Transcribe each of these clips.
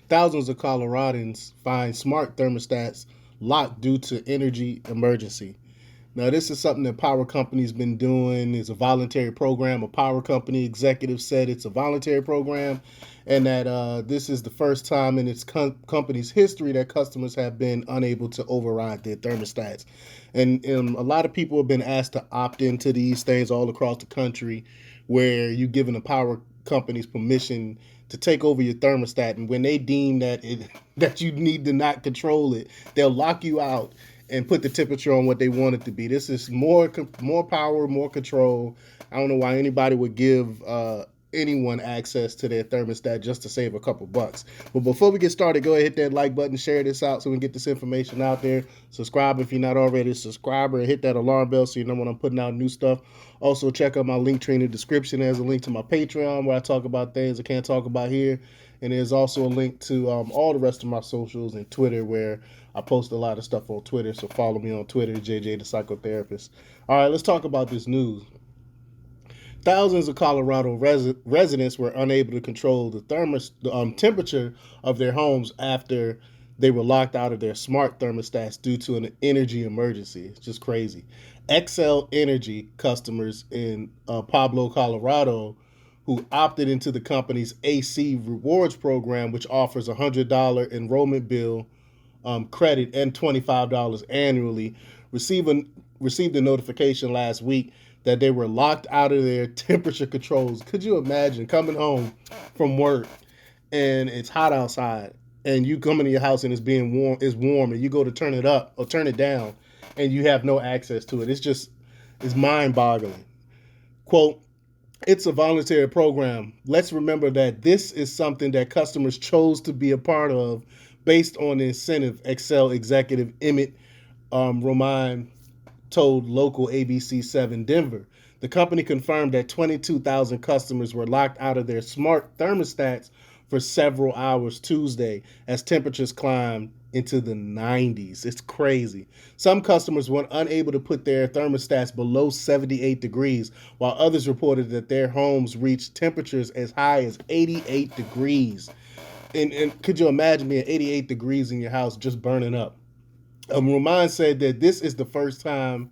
Thousands of Coloradans find smart thermostats locked due to energy emergency. Now, this is something that power companies been doing. It's a voluntary program. A power company executive said it's a voluntary program, and that this is the first time in its company's history that customers have been unable to override their thermostats. And a lot of people have been asked to opt into these things all across the country, where you're given the power companies permission to take over your thermostat, and when they deem that that you need to not control it, they'll lock you out and put the temperature on what they want it to be. This is more power, more control. I don't know why anybody would give anyone access to their thermostat just to save a couple bucks. But before we get started, go ahead, hit that like button, share this out so we can get this information out there. Subscribe if you're not already a subscriber, and hit that alarm bell so you know when I'm putting out new stuff. Also, check out my link tree in the description. There's a link to my Patreon where I talk about things I can't talk about here. And there's also a link to all the rest of my socials and Twitter, where I post a lot of stuff on Twitter. So follow me on Twitter, JJ the Psychotherapist. All right, let's talk about this news. Thousands of Colorado residents were unable to control the temperature of their homes after they were locked out of their smart thermostats due to an energy emergency. It's just crazy. XL Energy customers in Pueblo, Colorado, who opted into the company's AC rewards program, which offers a $100 enrollment bill credit and $25 annually, received a notification last week that they were locked out of their temperature controls. Could you imagine coming home from work and it's hot outside, and you come into your house and it's warm, and you go to turn it up or turn it down, and you have no access to it? It's mind boggling. Quote, it's a voluntary program. Let's remember that this is something that customers chose to be a part of based on the incentive, Excel executive Emmett Roman told local ABC 7 Denver. The company confirmed that 22,000 customers were locked out of their smart thermostats for several hours Tuesday as temperatures climbed into the 90s. It's crazy. Some customers were unable to put their thermostats below 78 degrees, while others reported that their homes reached temperatures as high as 88 degrees. And could you imagine being 88 degrees in your house just burning up? Roman said that this is the first time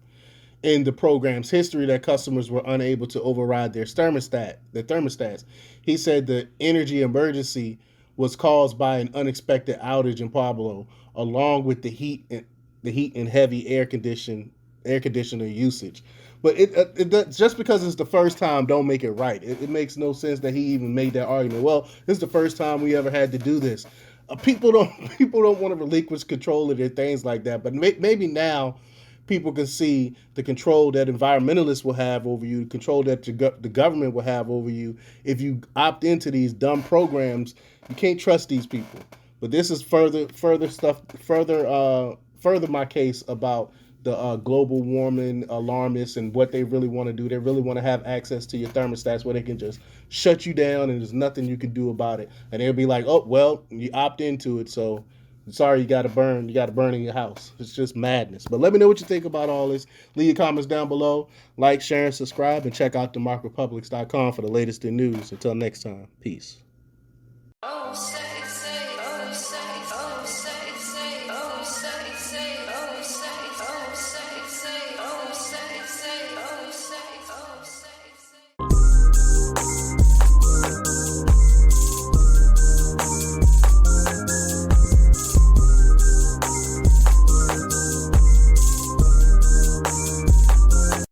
in the program's history that customers were unable to override their thermostats. He said the energy emergency was caused by an unexpected outage in Pueblo, along with the heat and heavy air conditioner usage. But just because it's the first time, don't make it right. It makes no sense that he even made that argument. Well, this is the first time we ever had to do this. People don't people don't want to relinquish control of their things like that. But maybe now people can see the control that environmentalists will have over you, the control that the government will have over you if you opt into these dumb programs. You can't trust these people. But this is further my case about the global warming alarmists and what they really want to do. They really want to have access to your thermostats where they can just shut you down and there's nothing you can do about it. And they'll be like, oh, well, you opt into it, so sorry, you got to burn in your house. It's just madness. But let me know what you think about all this. Leave your comments down below. Like, share, and subscribe, and check out themarkrepublics.com for the latest in news. Until next time, peace. Oh,